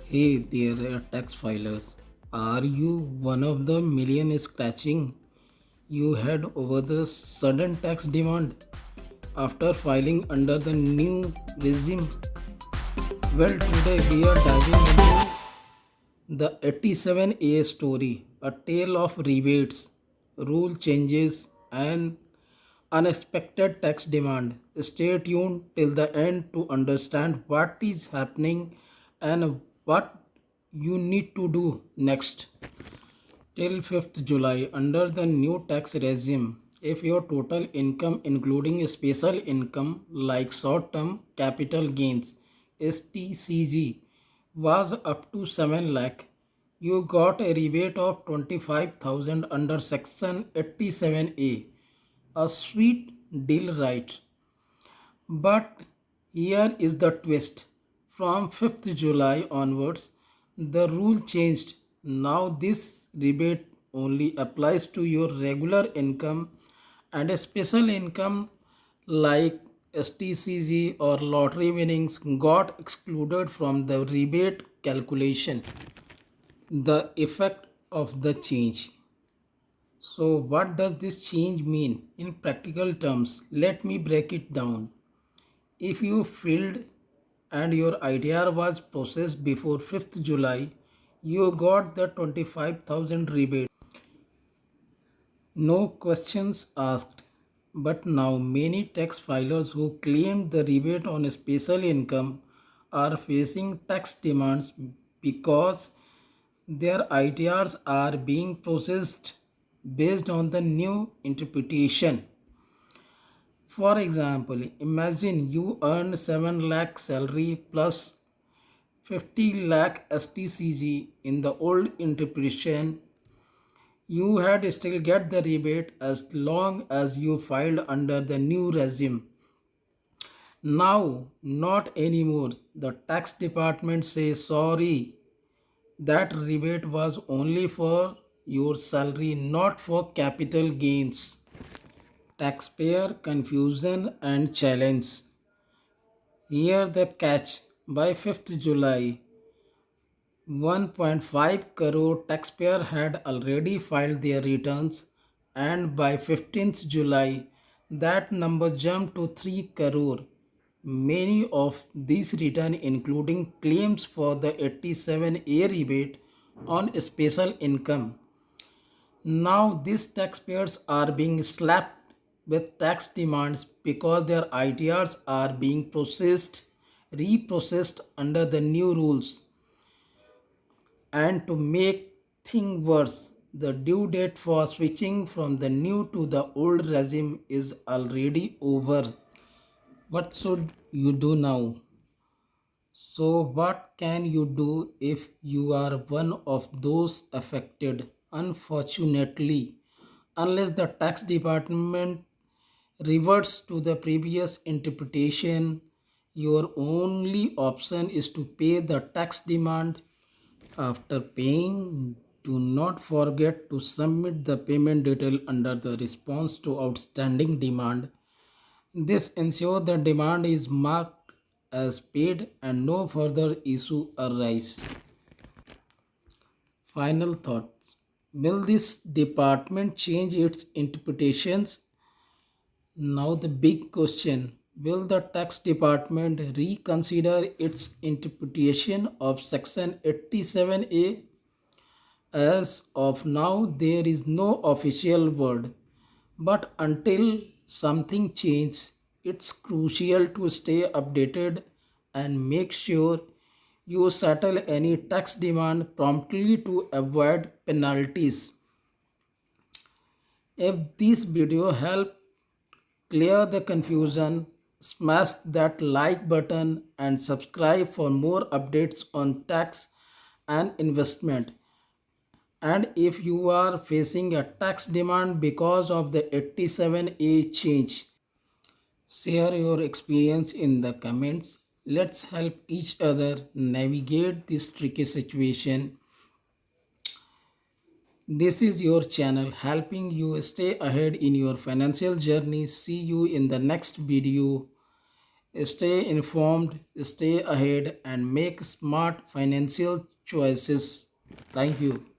Hey there, tax filers. Are you one of the million scratching you had over the sudden tax demand after filing under the new regime? Well, today we are diving into the 87A story, a tale of rebates, rule changes, and unexpected tax demand. Stay tuned till the end to understand what is happening and what you need to do next. Till 5th July, under the new tax regime, if your total income including special income like short-term capital gains STCG was up to 7 lakh, you got a rebate of 25,000 under section 87A. A sweet deal, right? But here is the twist. From 5th July onwards, the rule changed. Now this rebate only applies to your regular income, and a special income like STCG or lottery winnings got excluded from the rebate calculation. The effect of the change. So, what does this change mean in practical terms? Let me break it down. If you filled and your ITR was processed before 5th July, you got the 25,000 rebate. No questions asked. But now many tax filers who claimed the rebate on special income are facing tax demands because their ITRs are being processed based on the new interpretation. For example, imagine you earn 7 lakh salary plus 50 lakh STCG in the old interpretation. You had still get the rebate as long as you filed under the new regime. Now, not anymore. The tax department says sorry, that rebate was only for your salary, not for capital gains. Taxpayer confusion and challenge. Here the catch. By 5th July, 1.5 crore taxpayers had already filed their returns, and by 15th July, that number jumped to 3 crore. Many of these returns including claims for the 87A rebate on special income. Now these taxpayers are being slapped with tax demands because their ITRs are being reprocessed under the new rules. And to make things worse, the due date for switching from the new to the old regime is already over. What should you do now? So, what can you do if you are one of those affected? Unfortunately, unless the tax department reverts to the previous interpretation, your only option is to pay the tax demand. After paying, do not forget to submit the payment detail under the response to outstanding demand. This ensures the demand is marked as paid and no further issue arise. Final thoughts. Will this department change its interpretations? Now the big question. Will the tax department reconsider its interpretation of section 87A? As of now, there is no official word, but until something changes, it's crucial to stay updated and make sure you settle any tax demand promptly to avoid penalties. If this video helped clear the confusion, smash that like button and subscribe for more updates on tax and investment. And if you are facing a tax demand because of the 87A change, share your experience in the comments. Let's help each other navigate this tricky situation. This is your channel helping you stay ahead in your financial journey. See you in the next video. Stay informed, stay ahead, and make smart financial choices. Thank you.